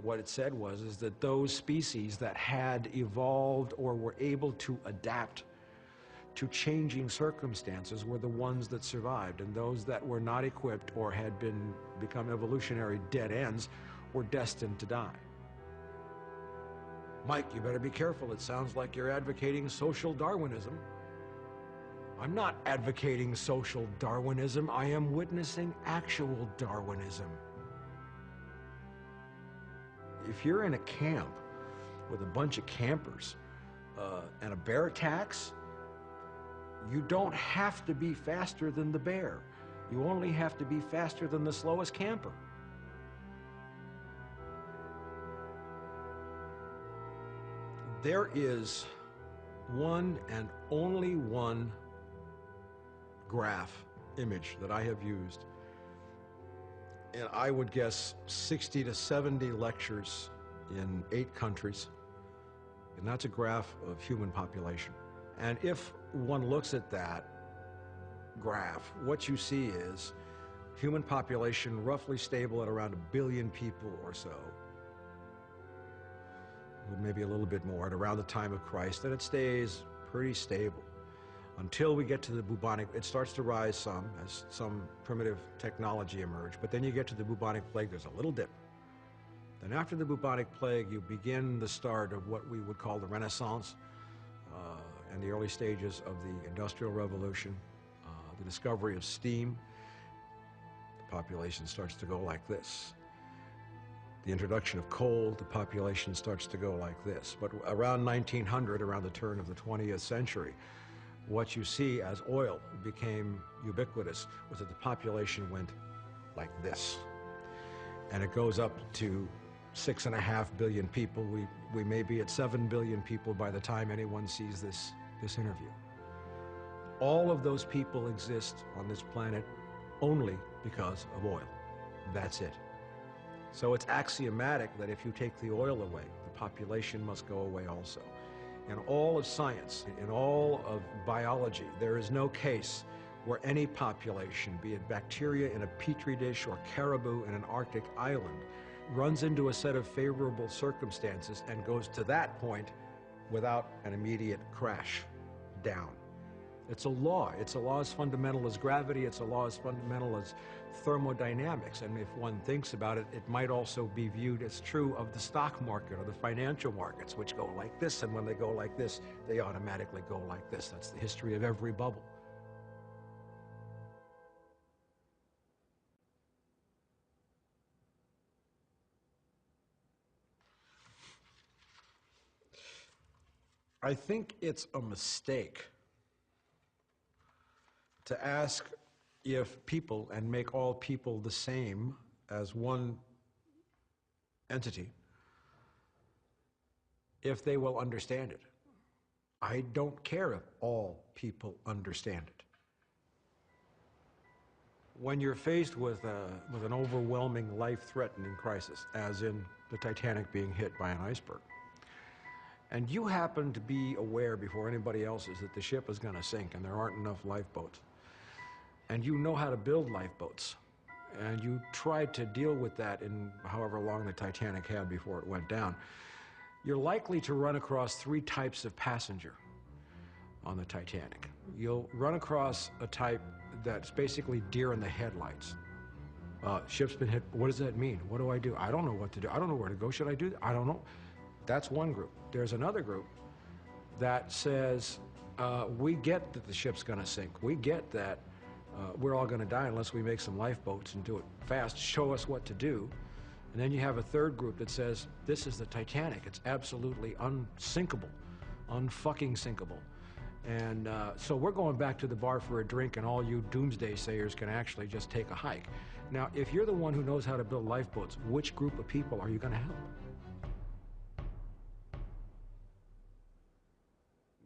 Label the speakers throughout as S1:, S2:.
S1: What it said is that those species that had evolved or were able to adapt to changing circumstances were the ones that survived, and those that were not equipped or had become evolutionary dead ends were destined to die. Mike, you better be careful. It sounds like you're advocating social Darwinism. I'm not advocating social Darwinism. I am witnessing actual Darwinism. If you're in a camp with a bunch of campers and a bear attacks, you don't have to be faster than the bear. You only have to be faster than the slowest camper. There is one and only one graph image that I have used, and I would guess 60 to 70 lectures in 8 countries, and that's a graph of human population. And if one looks at that graph, what you see is human population roughly stable at around 1 billion people or so, maybe a little bit more, at around the time of Christ, and it stays pretty stable until we get to the bubonic. It starts to rise some as some primitive technology emerged, but then you get to the bubonic plague, there's a little dip. Then after the bubonic plague, you begin the start of what we would call the Renaissance, and the early stages of the Industrial Revolution, the discovery of steam. The population starts to go like this. The introduction of coal, the population starts to go like this. But around 1900, around the turn of the 20th century, what you see as oil became ubiquitous was that the population went like this. And it goes up to 6.5 billion people. We may be at 7 billion people by the time anyone sees this interview. All of those people exist on this planet only because of oil. That's it. So it's axiomatic that if you take the oil away, the population must go away also. In all of science, in all of biology, there is no case where any population, be it bacteria in a petri dish or caribou in an Arctic island, runs into a set of favorable circumstances and goes to that point without an immediate crash down. It's a law. It's a law as fundamental as gravity. It's a law as fundamental as thermodynamics. And if one thinks about it, it might also be viewed as true of the stock market or the financial markets, which go like this, and when they go like this, they automatically go like this. That's the history of every bubble. I think it's a mistake to ask if people, and make all people the same as one entity, if they will understand it. I don't care if all people understand it. When you're faced with an overwhelming life-threatening crisis, as in the Titanic being hit by an iceberg, and you happen to be aware before anybody else is that the ship is going to sink and there aren't enough lifeboats, and you know how to build lifeboats, and you tried to deal with that in however long the Titanic had before it went down, you're likely to run across 3 types of passenger on the Titanic. You'll run across a type that's basically deer in the headlights. Ship's been hit. What does that mean? What do I do? I don't know what to do. I don't know where to go. Should I do that? I don't know. That's one group. There's another group that says, we get that the ship's going to sink. We get that we're all going to die unless we make some lifeboats and do it fast. Show us what to do. And then you have a third group that says, this is the Titanic. It's absolutely unsinkable, unfucking sinkable. And so we're going back to the bar for a drink, and all you doomsday sayers can actually just take a hike. Now, if you're the one who knows how to build lifeboats, which group of people are you going to help?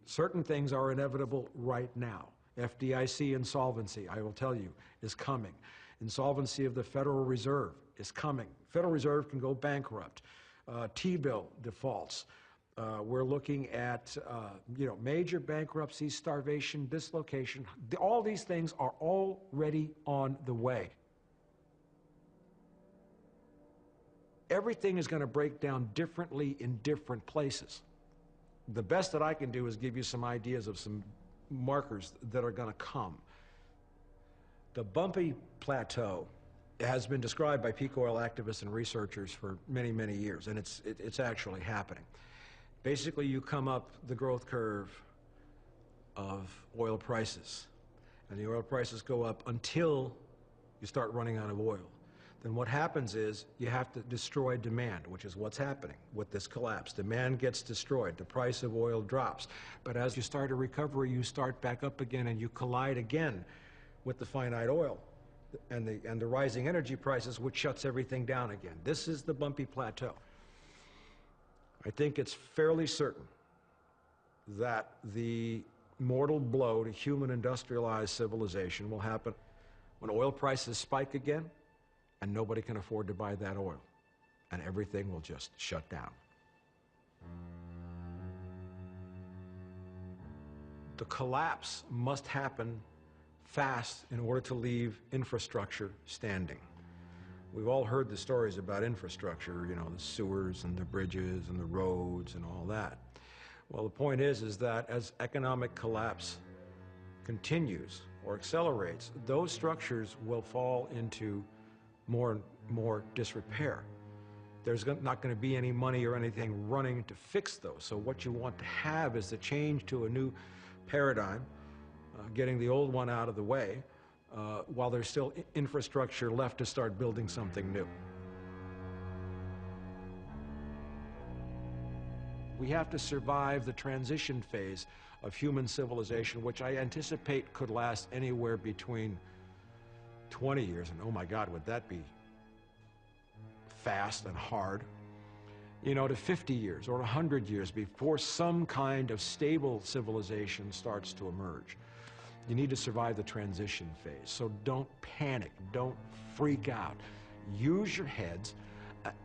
S1: Certain things are inevitable right now. FDIC insolvency, I will tell you, is coming. Insolvency of the Federal Reserve is coming. Federal Reserve can go bankrupt. T-bill defaults. We're looking at major bankruptcies, starvation, dislocation. All these things are already on the way. everything is going to break down differently in different places. The best that I can do is give you some ideas of some markers that are going to come. The bumpy plateau has been described by peak oil activists and researchers for many, many years, and it's actually happening. Basically, you come up the growth curve of oil prices, and the oil prices go up until you start running out of oil. Then what happens is you have to destroy demand, which is what's happening with this collapse. Demand gets destroyed, the price of oil drops. But as you start a recovery, you start back up again and you collide again with the finite oil and the rising energy prices, which shuts everything down again. This is the bumpy plateau. I think it's fairly certain that the mortal blow to human industrialized civilization will happen when oil prices spike again and nobody can afford to buy that oil, and everything will just shut down. The collapse must happen fast in order to leave infrastructure standing. We've all heard the stories about infrastructure, you know, the sewers and the bridges and the roads and all that. Well, the point is that as economic collapse continues or accelerates, those structures will fall into more and more disrepair. There's not going to be any money or anything running to fix those. So what you want to have is the change to a new paradigm, getting the old one out of the way, while there's still infrastructure left to start building something new. We have to survive the transition phase of human civilization, which I anticipate could last anywhere between 20 years, and oh my God, would that be fast and hard, you know, to 50 years or 100 years before some kind of stable civilization starts to emerge. You need to survive the transition phase. So don't panic, don't freak out. Use your heads,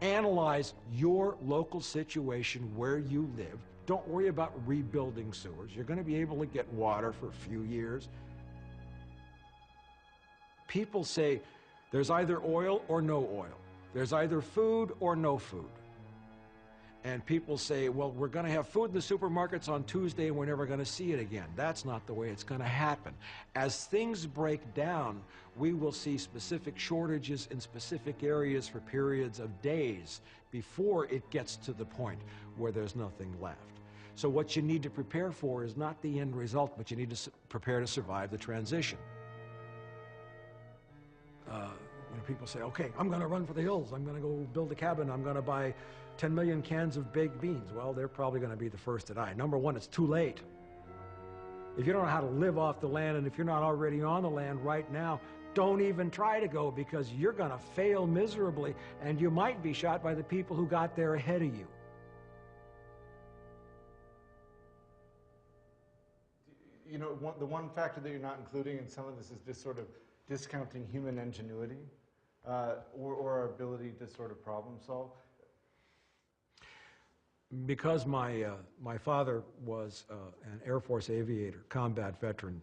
S1: analyze your local situation where you live. Don't worry about rebuilding sewers. You're going to be able to get water for a few years. People say there's either oil or no oil. There's either food or no food. And people say, well, we're going to have food in the supermarkets on Tuesday and we're never going to see it again. That's not the way it's going to happen. As things break down, we will see specific shortages in specific areas for periods of days before it gets to the point where there's nothing left. So what you need to prepare for is not the end result, but you need to prepare to survive the transition. People say, okay, I'm going to run for the hills. I'm going to go build a cabin. I'm going to buy 10 million cans of baked beans. Well, they're probably going to be the first to die. Number one, it's too late. If you don't know how to live off the land, and if you're not already on the land right now, don't even try to go, because you're going to fail miserably, and you might be shot by the people who got there ahead of you.
S2: You know, the one factor that you're not including in some of this is just sort of discounting human ingenuity or our ability to sort of problem solve.
S1: Because my father was an Air Force aviator, combat veteran,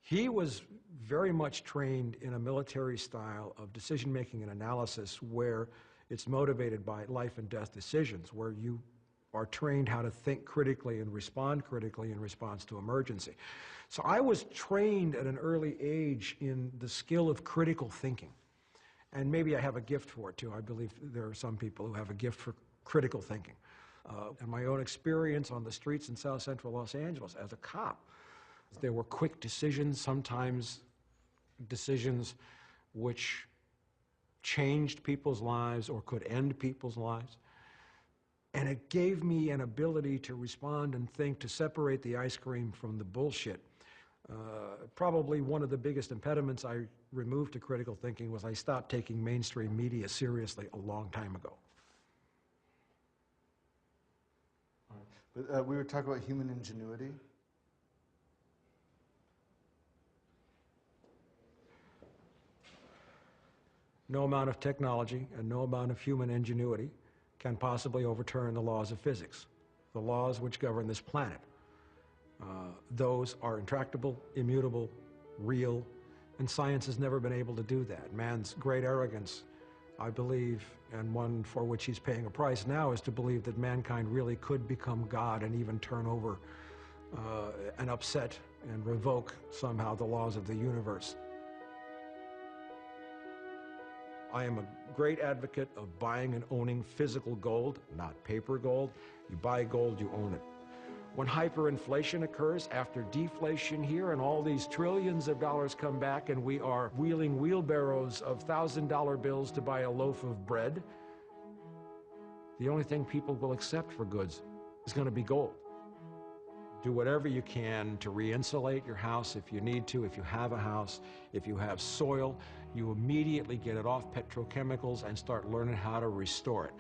S1: he was very much trained in a military style of decision-making and analysis where it's motivated by life and death decisions, where you are trained how to think critically and respond critically in response to emergency. So I was trained at an early age in the skill of critical thinking. And maybe I have a gift for it too. I believe there are some people who have a gift for critical thinking. And my own experience on the streets in South Central Los Angeles as a cop, there were quick decisions, sometimes decisions which changed people's lives or could end people's lives. And it gave me an ability to respond and think, to separate the ice cream from the bullshit. Probably one of the biggest impediments I removed to critical thinking was I stopped taking mainstream media seriously a long time ago.
S2: But we were talking about human ingenuity.
S1: No amount of technology and no amount of human ingenuity can possibly overturn the laws of physics, the laws which govern this planet. Those are intractable, immutable, real, and science has never been able to do that. Man's great arrogance I believe, and one for which he's paying a price now, is to believe that mankind really could become God and even turn over and upset and revoke somehow the laws of the universe. I am a great advocate of buying and owning physical gold, not paper gold. You buy gold, you own it. When hyperinflation occurs, after deflation here, and all these trillions of dollars come back, and we are wheeling wheelbarrows of $1,000 bills to buy a loaf of bread, the only thing people will accept for goods is going to be gold. Do whatever you can to re-insulate your house if you need to. If you have a house, if you have soil, you immediately get it off petrochemicals and start learning how to restore it.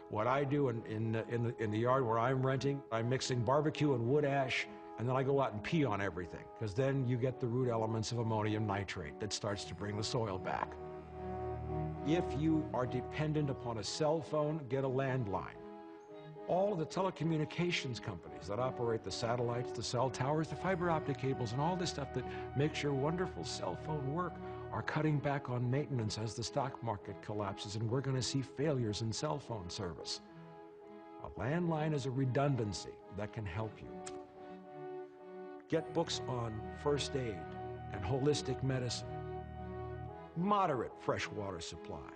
S1: What I do in the yard where I'm renting, I'm mixing barbecue and wood ash, and then I go out and pee on everything, because then you get the root elements of ammonium nitrate that starts to bring the soil back. If you are dependent upon a cell phone, get a landline. All of the telecommunications companies that operate the satellites, the cell towers, the fiber optic cables, and all this stuff that makes your wonderful cell phone work are cutting back on maintenance as the stock market collapses, and we're going to see failures in cell phone service. A landline is a redundancy that can help you. Get books on first aid and holistic medicine. Moderate fresh water supply.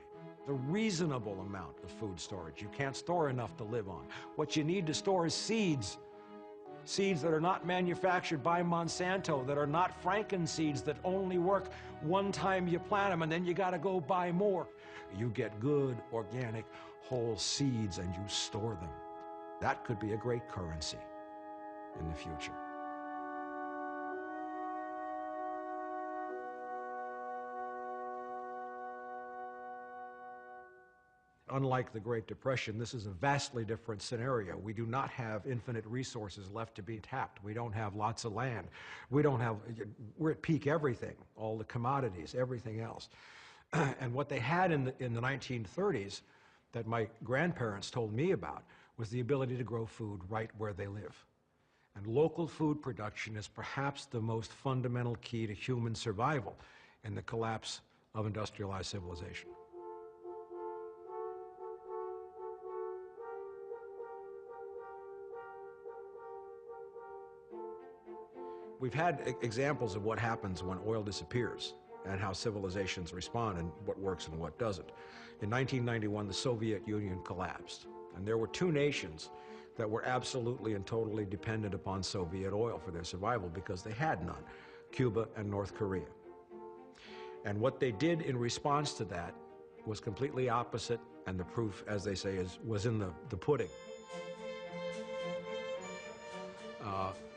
S1: The reasonable amount of food storage. You can't store enough to live on. What you need to store is seeds. Seeds that are not manufactured by Monsanto, that are not Franken seeds, that only work one time you plant them and then you gotta go buy more. You get good, organic, whole seeds and you store them. That could be a great currency in the future. Unlike the Great Depression, this is a vastly different scenario. We do not have infinite resources left to be tapped. We don't have lots of land. We're at peak everything, all the commodities, everything else. And what they had in the 1930s that my grandparents told me about was the ability to grow food right where they live. And local food production is perhaps the most fundamental key to human survival in the collapse of industrialized civilization. We've had examples of what happens when oil disappears and how civilizations respond and what works and what doesn't. In 1991, the Soviet Union collapsed, and there were two nations that were absolutely and totally dependent upon Soviet oil for their survival because they had none, Cuba and North Korea. And what they did in response to that was completely opposite, and the proof, as they say, was in the pudding.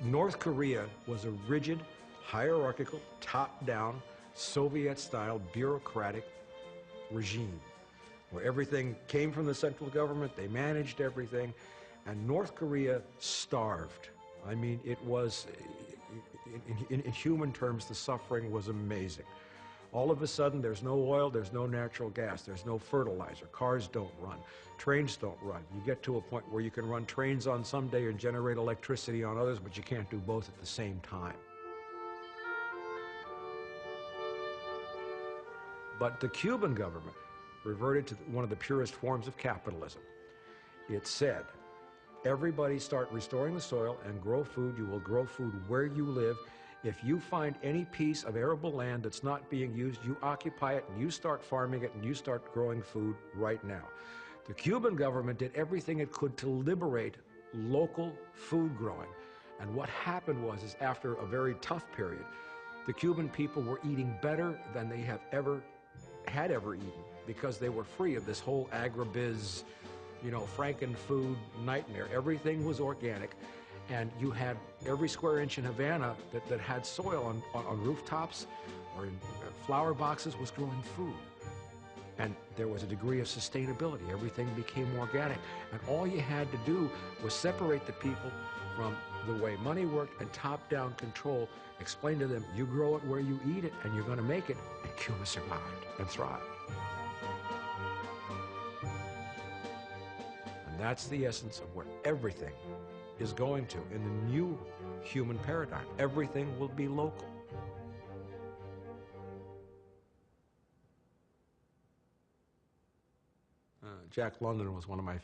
S1: North Korea was a rigid, hierarchical, top-down, Soviet-style, bureaucratic regime where everything came from the central government, they managed everything, and North Korea starved. I mean, it was, in human terms, the suffering was amazing. All of a sudden, there's no oil, there's no natural gas, there's no fertilizer, cars don't run, trains don't run. You get to a point where you can run trains on some day and generate electricity on others, but you can't do both at the same time. But the Cuban government reverted to one of the purest forms of capitalism. It said, everybody start restoring the soil and grow food. You will grow food where you live. If you find any piece of arable land that's not being used, you occupy it and you start farming it and you start growing food right now. The Cuban government did everything it could to liberate local food growing. And what happened was, after a very tough period, the Cuban people were eating better than they had ever eaten because they were free of this whole agribiz, Franken food nightmare. Everything was organic. And you had every square inch in Havana that had soil on rooftops or in flower boxes was growing food. And there was a degree of sustainability. Everything became organic. And all you had to do was separate the people from the way money worked and top-down control. Explain to them, you grow it where you eat it and you're going to make it. And Cuba survived and thrived. And that's the essence of where everything is going to in the new human paradigm. Everything will be local. Jack London was one of my